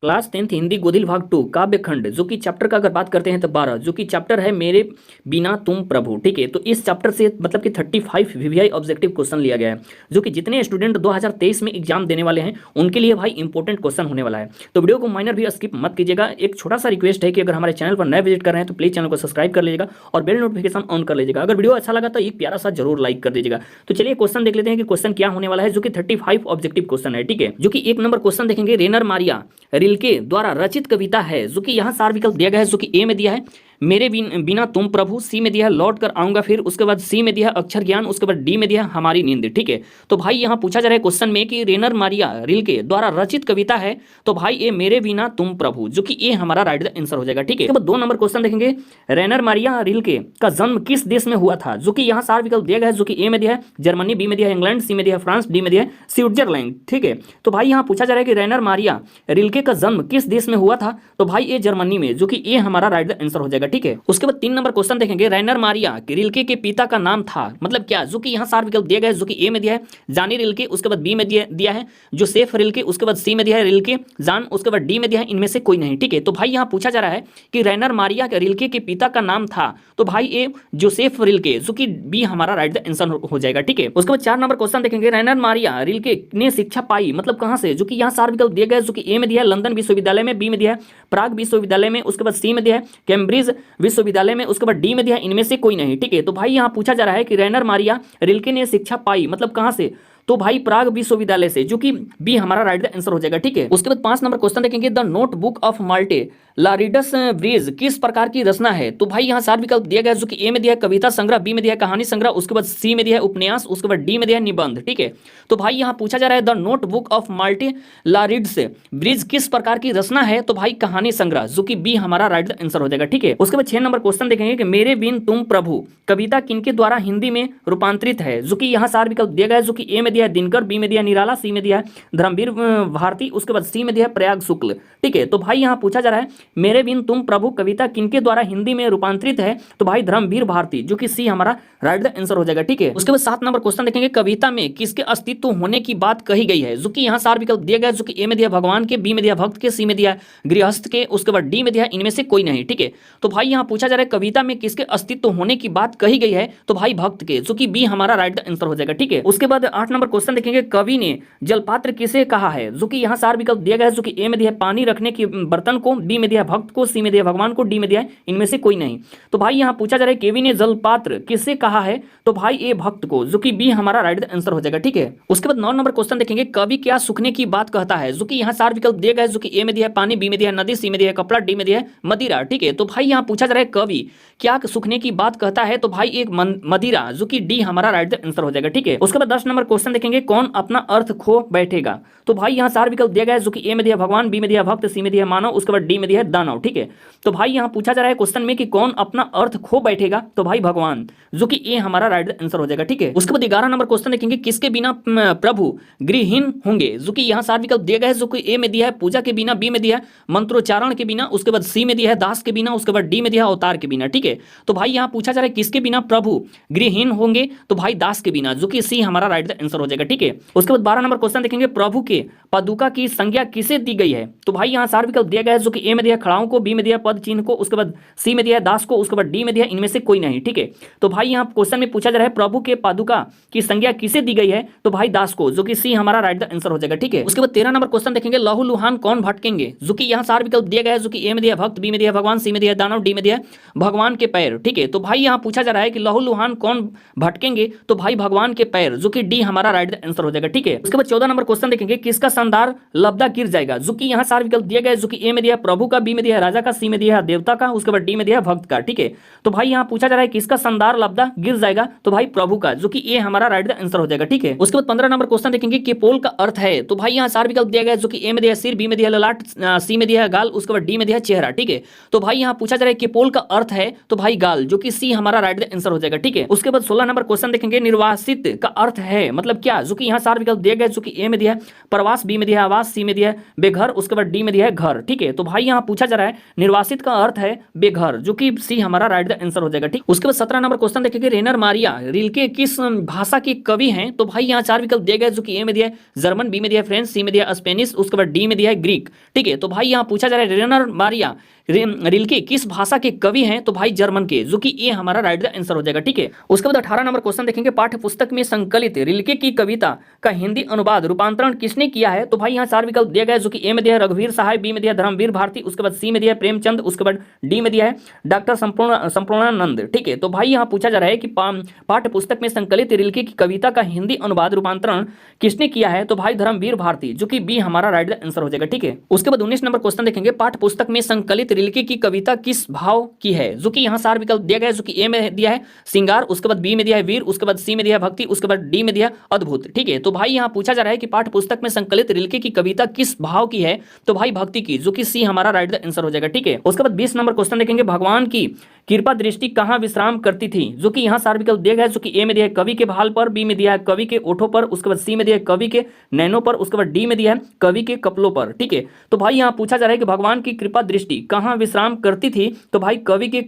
Class 10th Hindi गोधिल भाग 2 काव्य खंड जो कि चैप्टर का अगर बात करते हैं तो 12 जो कि चैप्टर है मेरे बिना तुम प्रभु। ठीक है, तो इस चैप्टर से मतलब कि 35 वीवीआई ऑब्जेक्टिव क्वेश्चन लिया गया है जो कि जितने स्टूडेंट 2023 में एग्जाम देने वाले हैं उनके लिए भाई इंपॉर्टेंट क्वेश्चन होने वाला है। तो वीडियो को माइनर भी स्किप मत कीजिएगा। एक छोटा सा रिक्वेस्ट है कि अगर हमारे चैनल पर नए विजिट कर रहे हैं तो प्लीज चैनल को सब्सक्राइब कर लीजिएगा और बेल नोटिफिकेशन ऑन कर लीजिएगा। अगर वीडियो अच्छा लगा तो एक प्यारा सा जरूर लाइक कर दीजिएगा। तो चलिए क्वेश्चन देख लेते हैं कि क्वेश्चन क्या होने वाला है जो कि 35 ऑब्जेक्टिव क्वेश्चन है। ठीक है, जो कि एक नंबर क्वेश्चन देखेंगे, रेनर मारिया रिल्के द्वारा रचित कविता है जो कि यहाँ 4 विकल्प दिया गया है जो कि ए में दिया है मेरे बिना तुम प्रभु, सी में दिया है लौट कर आऊंगा फिर, उसके बाद सी में दिया है अक्षर ज्ञान, उसके बाद डी में दिया है हमारी नींद। ठीक है, तो भाई यहाँ पूछा जा रहा है क्वेश्चन में कि रेनर मारिया रिल्के द्वारा रचित कविता है, तो भाई ये मेरे बिना तुम प्रभु जो कि ये हमारा राइट आंसर हो जाएगा। ठीक है, 2 नंबर क्वेश्चन देखेंगे, रेनर मारिया रिल्के का जन्म किस देश में हुआ था, जो कि यहाँ 4 विकल्प दिया गया है जो कि ए में दिया है जर्मनी, बी में दिया है इंग्लैंड, सी में दिया है फ्रांस, डी में दिया है स्विट्जरलैंड। ठीक है, तो भाई यहाँ पूछा जा रहा है कि रेनर मारिया रिल्के का जन्म किस देश में हुआ था, तो भाई ये जर्मनी में, जो कि ये हमारा राइट आंसर हो जाएगा। ठीक है, उसके बाद 3 नंबर क्वेश्चन देखेंगे, रेनर मारिया रिल्के के पिता का नाम था मतलब क्या, जो कि यहाँ 4 विकल्प दिए गए जो कि ए में दिया है जानी रिल्के, उसके बाद बी में दिया है जोसेफ रिल्के, उसके बाद सी में दिया है रिल्के जान, उसके बाद डी में दिया है इनमें से कोई नहीं। ठीक है, तो भाई यहाँ पूछा जा रहा है कि रेनर मारिया रिल्के के पिता का नाम था, तो भाई ए जोसेफ रिल्के, जो कि बी हमारा राइट आंसर हो जाएगा। ठीक है, उसके बाद 4 नंबर क्वेश्चन देखेंगे, रेनर मारिया रिल्के ने शिक्षा पाई मतलब कहां से, जो कि यहाँ 4 विकल्प दिए गए जो कि ए में दिया है लंदन विश्वविद्यालय में, बी में दिया है प्राग विश्वविद्यालय में, उसके बाद सी में दिया है कैम्ब्रिज विश्वविद्यालय में, उसके बाद डी में दिया है इनमें से कोई नहीं। ठीक है, तो भाई यहाँ पूछा जा रहा है कि रेनर मारिया रिल्के ने शिक्षा पाई मतलब कहां से, तो भाई प्राग विश्वविद्यालय से, जो कि बी हमारा राइट आंसर हो जाएगा। ठीक है, उसके बाद 5 नंबर क्वेश्चन देखेंगे, द नोटबुक ऑफ माल्टे लारिडस ब्रिज किस प्रकार की रचना है, तो भाई यहाँ 4 विकल्प दिया गया जो कि ए में दिया है कविता संग्रह, बी में दिया है कहानी संग्रह, उसके बाद सी में दिया है उपन्यास, उसके बाद डी में दिया है निबंध। ठीक है, तो भाई यहाँ पूछा जा रहा है द नोटबुक ऑफ माल्टे लारिडस ब्रिज किस प्रकार की रचना है, तो भाई कहानी संग्रह, जो कि बी हमारा राइट आंसर हो जाएगा। ठीक है, उसके बाद 6 नंबर क्वेश्चन देखेंगे कि मेरे बिन तुम प्रभु कविता किनके द्वारा हिंदी में रूपांतरित है, जो कि यहाँ 4 विकल्प दिया गया है जो कि ए में दिया है दिनकर, बी में दिया निराला, सी में दिया है धर्मवीर भारती, उसके बाद सी में दिया है प्रयाग शुक्ल। ठीक है, तो भाई यहाँ पूछा जा रहा है मेरे बिन तुम प्रभु कविता किनके द्वारा हिंदी में रूपांतरित है, तो भाई धर्मवीर भारती, जो कि सी हमारा राइट आंसर हो जाएगा। ठीक है, उसके बाद 7 नंबर क्वेश्चन देखेंगे, कविता में किसके अस्तित्व होने की बात कही गई है, जो कि यहाँ 4 विकल्प दिया गया जो कि ए में दिया भगवान के, बी में दिया भक्त के, सी में दिया गृहस्थ के, उसके बाद डी में दिया इनमें से कोई नहीं। ठीक है, तो भाई यहाँ पूछा जा रहा है कविता में किसके अस्तित्व होने की बात कही गई है, तो भाई भक्त के, जो कि बी हमारा राइट आंसर हो जाएगा। ठीक है, उसके बाद 8 नंबर क्वेश्चन देखेंगे, कवि ने जलपात्र किसे कहा है, जो कि यहाँ 4 विकल्प दिया गया है जो कि ए में दिया पानी रखने की बर्तन को, बी में दिया भक्त को, सी में दिया भगवान को, डी में दिया इनमें से कोई नहीं। तो भाई यहाँ पूछा जा रहा है कवि ने जलपात्र किससे कहा है, तो भाई ए भक्त को, जो कि बी हमारा राइट आंसर हो जाएगा। ठीक है, उसके बाद 9 नंबर क्वेश्चन देखेंगे, कवि क्या सूखने की बात कहता है, जो कि यहाँ 4 विकल्प दिए गए जो कि ए में दिया पानी, बी में दिया नदी, सी में दिया कपड़ा, डी में दिया मदिरा। ठीक है, तो भाई यहाँ पूछा जा रहा है कवि क्या सूखने की बात कहता है, तो भाई एक मदिरा, जो कि डी हमारा राइट आंसर हो जाएगा। ठीक है, उसके बाद 10 नंबर क्वेश्चन देखेंगे, कौन अपना अर्थ खो बैठेगा, तो भाई यहाँ 4 विकल्प दिया गया है जो कि ए में दिया भगवान, बी में दिया भक्त, सी में दिया मानव, उसके बाद डी में दिया दानव। ठीक है, तो भाई यहाँ पूछा जा रहा है क्वेश्चन में कि कौन अपना अर्थ खो बैठेगा, तो भाई भगवान, जो कि ए हमारा राइट आंसर हो जाएगा। ठीक है, उसके बाद 11 नंबर क्वेश्चन देखेंगे, किसके बिना प्रभु गृहहीन होंगे, जो कि यहाँ 4 विकल्प दिया गया है जो कि ए में दिया है पूजा के बिना, बी में दिया है मंत्रोच्चारण के बिना, उसके बाद सी में दिया है दास के बिना, उसके बाद डी में दिया अवतार के बिना। ठीक है, तो भाई यहाँ पूछा जा रहा है किसके बिना प्रभु गृहहीन होंगे, तो भाई दास के बिना, जो कि सी हमारा राइट आंसर हो जाएगा। ठीक है, उसके बाद 12 नंबर क्वेश्चन देखेंगे, प्रभु के पादुका की संज्ञा किसे दी गई है, तो भाई यहाँ 4 विकल्प दिया गया है जो कि ए में दिया खड़ाओं को, बी में दिया पद चिन्ह को, उसके बाद सी में दिया दास को, उसके बाद डी में दिया इनमें से कोई नहीं। ठीक है, तो भाई यहाँ क्वेश्चन में पूछा जा रहा है प्रभु के पादुका की संज्ञा किसे दी गई है, तो भाई दास को, जो कि सी हमारा राइट आंसर हो जाएगा। ठीक है, उसके बाद 13 नंबर क्वेश्चन देखेंगे, लहू लुहान कौन भटकेंगे, जो कि यहाँ 4 विकल्प दिया गया है जो कि ए में दिया भक्त, बी में दिया भगवान, सी में दिया दानव, डी में दिया भगवान के पैर। ठीक है, तो भाई यहाँ पूछा जा रहा है कि लहू लुहान कौन भटकेंगे, तो भाई भगवान के पैर, जो कि डी हमारा राइट आंसर हो जाएगा। ठीक है, उसके बाद 14 नंबर क्वेश्चन देखेंगे, किसका शानदार लब्धा गिर जाएगा, जो कि यहाँ 4 विकल्प दिया गया है जो कि ए में दिया प्रभु का, बी में दिया राजा का, सी में दिया देवता का, उसके बाद डी में दिया भक्त का। ठीक है, तो भाई यहाँ पूछा जा रहा है किसका शानदार लब्धा गिर जाएगा, तो भाई प्रभु का, जो कि ए हमारा राइट आंसर हो जाएगा। ठीक है, उसके बाद 15 नंबर क्वेश्चन देखेंगे, केपोल का अर्थ है, तो भाई यहाँ 4 विकल्प दिया गया है जो कि ए में दिया सिर, बी में दिया ललाट, सी में दिया गाल, उसके बाद डी में दिया चेहरा। ठीक है, तो भाई यहाँ पूछा जा रहा है केपोल का अर्थ है, तो भाई गाल, जो कि सी हमारा राइट आंसर हो जाएगा। ठीक है, उसके बाद 16 नंबर क्वेश्चन देखेंगे, निर्वासित का अर्थ है मतलब क्या, जो कि यहाँ 4 विकल्प दिए गए, जो कि ए में दिया है प्रवास, बी में दिया है आवास, सी में दिया है बेघर, उसके बाद डी में दिया है घर। ठीक है, तो भाई यहाँ पूछा जा रहा है निर्वासित का अर्थ है बेघर, जो कि सी हमारा राइट द आंसर हो जाएगा। ठीक, उसके बाद 17 नंबर क्वेश्चन देखेंगे, रेनर मारिया रिल्के किस भाषा के कवि हैं? तो भाई यहाँ 4 विकल्प दिए गए, जो कि ए में दिया है जर्मन, बी में दिया है फ्रेंच, सी में दिया है स्पेनिश, उसके बाद डी में दिया है ग्रीक। ठीक है, तो भाई यहाँ पूछा जा रहा है रेनर मारिया रिल्के किस भाषा के कवि हैं? तो भाई जर्मन के, जो कि ए हमारा राइट द आंसर हो जाएगा। ठीक है, उसके बाद 18 नंबर क्वेश्चन देखेंगे, पाठ्य पुस्तक में संकलित रिल्के की कविता का हिंदी अनुवाद रूपांतरण किसने किया है? तो भाई यहाँ 4 विकल्प दिया गया, जो कि ए में दिया है रघुवीर सहाय, बी में दिया है धर्मवीर भारती, उसके बाद सी में दिया है प्रेमचंद, उसके बाद डी में दिया है डॉक्टर संपूर्णानंद। ठीक है, तो भाई यहाँ पूछा जा रहा है कि पाठ्य पुस्तक में संकलित रिल्के की कविता का हिंदी अनुवाद रूपांतरण किसने किया है? तो भाई धर्मवीर भारती, जो कि बी हमारा राइट द आंसर हो जाएगा। ठीक है, उसके बाद 19 नंबर क्वेश्चन देखेंगे, पाठ्य पुस्तक में संकलित रिल्के की कविता किस भाव की है? जो कि यहाँ 4 विकल्प दिया गया है, जो कि ए में दिया है सिंगार, उसके बाद बी में दिया है वीर, उसके बाद सी में दिया है भक्ति, उसके बाद डी में दिया है अद्भुत। ठीक है, तो भाई यहाँ पूछा जा रहा है कि पाठ्य पुस्तक में संकलित रिल्के की कविता किस भाव की है? तो भाई भक्ति की, जो कि सी हमारा राइट द आंसर हो जाएगा। ठीक है, उसके बाद 20 नंबर क्वेश्चन देखेंगे, भगवान की कृपा दृष्टि कहाँ विश्राम करती थी? जो कि यहाँ 4 विकल्प दिया गया है, जो कि ए में दिया है कवि के भाल पर, बी में दिया है कवि के ओठों पर, उसके बाद सी में दिया है कवि के नैनों पर, उसके बाद डी में दिया है कवि के कपलों पर। ठीक है, तो भाई यहाँ पूछा जा रहा है कि भगवान की कृपा दृष्टि कहाँ विश्राम करती थी? तो भाई कवि के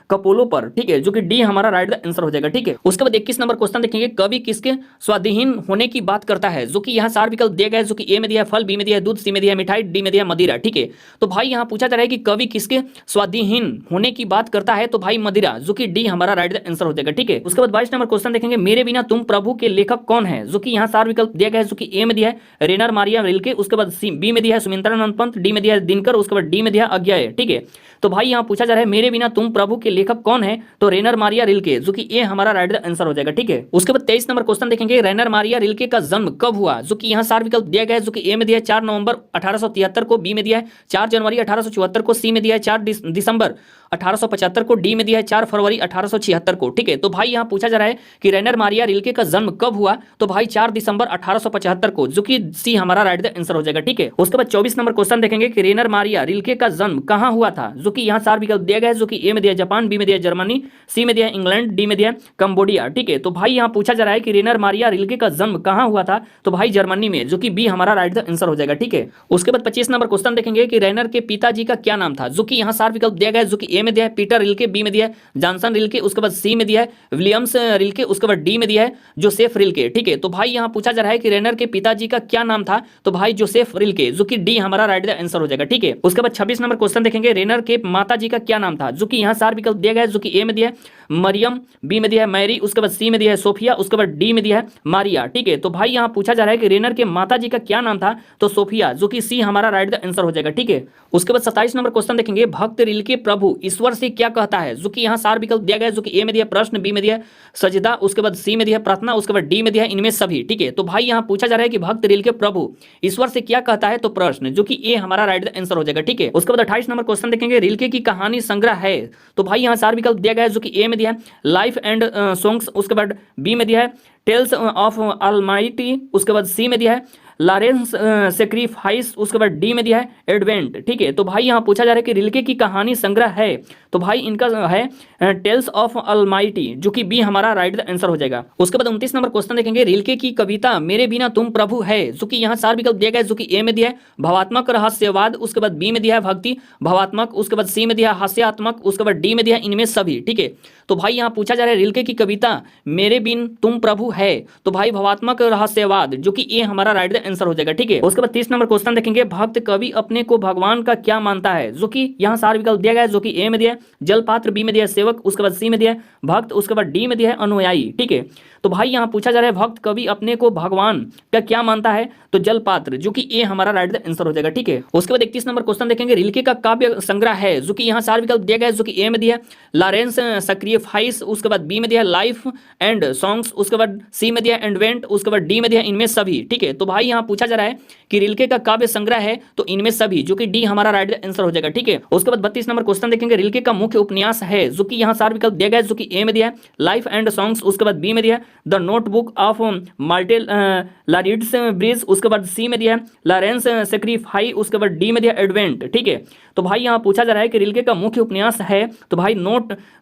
कपोलों पर। ठीक है, जो कि डी हमारा राइट द आंसर हो जाएगा। ठीक है, उसके बाद 21 नंबर क्वेश्चन देखेंगे, कवि किसके स्वाधीन होने की बात करता है? जो कि यहाँ 4 विकल्प दिया गया है, जो कि ए में दिया है फल, बी में दिया है दूध, सी में दिया है मिठाई, डी में दिया है मदिरा। ठीक है, तो भाई यहाँ पूछा जा रहा है कि कवि किसके स्वाधीन होने की बात करता है? तो भाई मदिरा, जो कि डी हमारा राइट द आंसर हो जाएगा। ठीक है, उसके बाद 22 नंबर क्वेश्चन देखेंगे, मेरे बिना तुम प्रभु के लेखक कौन है? जो कि यहाँ 4 विकल्प दिया गया है, जो कि ए में दिया है रेनर मारिया रिल्के, उसके बाद बी में दिया है सुमित्रानंद पंत, डी में दिया है दिनकर, उसके बाद डी में दिया अज्ञेय। ठीक है, तो भाई यहाँ पूछा जा रहा है मेरे बिना तुम प्रभु के लेखक कौन है? तो रेनर मारिया रिल्के, जो कि ए हमारा राइट द आंसर हो जाएगा। ठीक है, उसके बाद 23 नंबर क्वेश्चन देखेंगे, रेनर मारिया रिल्के का जन्म कब हुआ? जो कि यहाँ 4 विकल्प दिया गया है, जो कि ए में दिया है 4 नवंबर 1873 को, बी में दिया है 4 जनवरी 1874 को, सी में दिया है 4 दिसंबर 1875 को, डी में दिया है 4 फरवरी 1876 को। ठीक है, तो भाई यहाँ पूछा जा रहा है कि रेनर मारिया रिल्के का जन्म कब हुआ? तो भाई 4 दिसंबर 1875 को, जो कि सी हमारा राइट द आंसर हो जाएगा। ठीक है, उसके बाद 24 नंबर क्वेश्चन देखेंगे कि रेनर मारिया रिल्के का जन्म कहाँ हुआ था? जो कि यहाँ 4 विकल्प दिया गया है, जो कि ए में दिया जापान, बी में दिया जर्मनी, सी में दिया इंग्लैंड, डी में दिया कंबोडिया। ठीक है, तो भाई यहाँ पूछा जा रहा है कि रेनर मारिया रिल्के का जन्म कहाँ हुआ था? तो भाई जर्मनी में, जो कि बी हमारा राइट द आंसर हो जाएगा। ठीक है, उसके बाद 25 नंबर क्वेश्चन देखेंगे कि रेनर के पिताजी का क्या नाम था? जो कि यहाँ 4 विकल्प दिया गया है, जो कि ए में दिया है पीटर रिल्के, बी में दिया है जॉनसन रिल्के, उसके बाद सी में दिया है विलियम्स रिल्के, उसके बाद डी में दिया है जोसेफ रिल्के। ठीक है, तो भाई यहाँ पूछा जा रहा है कि रेनर के पिताजी का क्या नाम था? तो भाई जोसेफ रिल्के, जो कि डी हमारा राइट द आंसर हो जाएगा। ठीक है, उसके बाद 26 नंबर क्वेश्चन देखेंगे, रेनर के माता जी का क्या नाम था? जो कि यहाँ 4 विकल्प दिया गया है, जो कि ए में दिया है मरियम, बी में दिया है मैरी, उसके बाद सी में दिया है सोफिया, उसके बाद डी में दिया है मारिया। ठीक है, तो भाई यहाँ पूछा जा रहा है कि रेनर के माता जी का क्या नाम था? तो सोफिया, जो कि सी हमारा राइट द आंसर हो जाएगा। ठीक है, उसके बाद 27 नंबर क्वेश्चन देखेंगे, भक्त रिल्के प्रभु ईश्वर से क्या कहता है? जो कि यहाँ 4 विकल्प दिया गया है, जो कि ए में दिया प्रश्न, बी में दिया सजदा, उसके बाद सी में दिया प्रार्थना, उसके बाद डी में दिया इनमें सभी। ठीक है, तो भाई यहाँ पूछा जा रहा है कि भक्त रिल्के प्रभु ईश्वर से क्या कहता है? तो प्रश्न, जो कि ए हमारा राइट द आंसर हो जाएगा। ठीक है, उसके बाद 28 नंबर क्वेश्चन देखेंगे, रिल्के की कहानी संग्रह है? तो भाई यहाँ 4 विकल्प दिया गया है, जो कि ए में दिया है लाइफ एंड सॉन्ग्स, उसके बाद बी में दिया है टेल्स ऑफ ऑलमाइटी, उसके बाद सी में दिया है लॉरेंस सेक्रीफाइस, उसके बाद डी में दिया है एडवेंट। ठीक है, तो भाई यहाँ पूछा जा रहा है कि रिल्के की कहानी संग्रह है? तो भाई इनका है टेल्स ऑफ ऑलमाइटी, जो कि बी हमारा राइट द आंसर हो जाएगा। उसके बाद 29 नंबर क्वेश्चन देखेंगे, रिल्के की कविता मेरे बिना तुम प्रभु है? जो कि यहाँ 4 विकल्प दिया गया है, जो कि ए में दिया है भावात्मक रहस्यवाद, उसके बाद बी में दिया है भक्ति भावात्मक, उसके बाद सी में दिया है हास्यात्मक, उसके बाद डी में दिया है इनमें सभी। ठीक है, तो भाई यहाँ पूछा जा रहा है रिल्के की कविता मेरे बिन तुम प्रभु है? तो भाई भावात्मक रहस्यवाद, जो कि ए हमारा राइट द आंसर हो जाएगा। ठीक है, उसके बाद 30 नंबर क्वेश्चन देखेंगे, भक्त कवि अपने को भगवान का क्या मानता है? जो कि यहाँ 4 विकल्प दिया गया है, जो कि ए में दिया जलपात्र, बी में दिया सेवक, उसके बाद सी में दिया भक्त, उसके बाद डी में दिया अनुयायी। ठीक है, तो भाई यहाँ पूछा जा रहा है भक्त कवि अपने को भगवान का क्या मानता है? तो जलपात्र, जो कि ए हमारा राइट द आंसर हो जाएगा। ठीक है, उसके बाद 31 नंबर क्वेश्चन देखेंगे, रिल्के का काव्य संग्रह है? जो कि यहाँ 4 विकल्प दिया गया है, जो कि ए में दिया लॉरेंस सेक्रीफाइस, उसके बाद बी में दिया लाइफ एंड सॉन्ग्स, उसके बाद सी में दिया एडवेंट, उसके बाद डी में दिया इनमें सभी। ठीक है, तो भाई यहाँ पूछा जा रहा है कि रिल्के का काव्य संग्रह है, तो इनमें सभी, जो कि डी हमारा राइट आंसर हो जाएगा। ठीक है, उसके बाद 32 नंबर क्वेश्चन देखेंगे, रिल्के का मुख्य उपन्यास है, जो कि यहाँ 4 विकल्प दिया गया है, जो कि ए में दिया है लाइफ एंड सॉन्ग्स, उसके बाद बी में दिया है द नोटबुक ऑफ मार्टे लारिड्स ब्रिज, उसके बाद सी में दिया है लॉरेंस सेक्रीफाई, उसके बाद डी में दिया एडवेंट। ठीक है, तो भाई यहाँ पूछा जा रहा है कि रिल्के का मुख्य उपन्यास है, तो भाई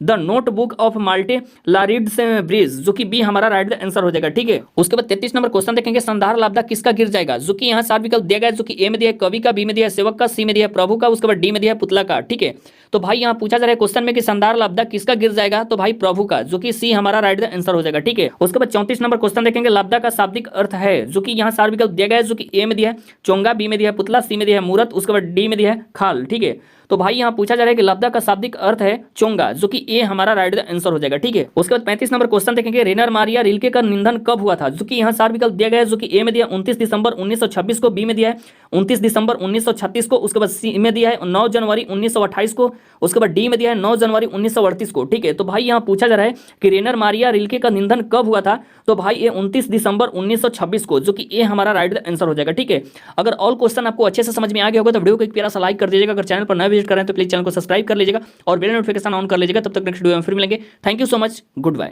द नोटबुक ऑफ मार्टे लारिड्स ब्रिज, जो कि बी हमारा राइट आंसर हो जाएगा। ठीक है, उसके बाद 33 नंबर क्वेश्चन देखेंगे, संधार लाभदा किसका गिर जाएगा, जो कि यहाँ 4 विकल्प दिया गया है, जो कि ए में दिया है कवि का, बी में दिया है सेवक का, सी में दिया है प्रभु का, उसके बाद डी में दिया है पुतला का। ठीक है, तो भाई यहाँ पूछा जा रहा है क्वेश्चन में कि संधार लाभदा किसका गिर जाएगा, तो भाई प्रभु का, जो कि सी हमारा राइट आंसर हो जाएगा। ठीक है, उसके बाद 34 नंबर क्वेश्चन देखेंगे, लाभदा का शाब्दिक अर्थ है, जो कि यहाँ 4 विकल्प दिया गया है, जो कि ए में दिया है चोंगा, बी में दिया है पुतला, सी में दिया है मूरत, उसके बाद डी में दिया है खाल। ठीक है, तो भाई यहाँ पूछा जा रहा है कि लाभदा का शाब्दिक अर्थ है चोंगा, जो कि ए हमारा राइट आंसर हो जाएगा। ठीक है, उसके बाद 35 नंबर क्वेश्चन देखेंगे, रेनर मारिया रिल्के का निधन कब हुआ था, जो कि यहाँ 4 विकल्प दिया गया है, जो कि ए में दिया 29 दिसंबर 1926 को, बी में दिया है 29 दिसंबर 1936 को, उसके बाद सी में दिया है 9 जनवरी 1928 को, उसके बाद डी में दिया है 9 जनवरी 1938 को। ठीक है, तो भाई यहाँ पूछा जा रहा है कि रेनर मारिया रिल्के का निधन कब हुआ था, तो भाई ये 29 दिसंबर 1926 को, जो कि ए हमारा राइट आंसर हो जाएगा। ठीक है, अगर ऑल क्वेश्चन आपको अच्छे से समझ में आ गया होगा तो वीडियो को एक प्यारा सा लाइक कर दीजिएगा, अगर चैनल पर नए विजिट करें तो प्लीज चैनल को सब्सक्राइब कर लीजिएगा और बेल नोटिफिकेशन ऑन कर लीजिएगा। तब तक नेक्स्ट वीडियो में फिर मिलेंगे। Thank you so much, good bye.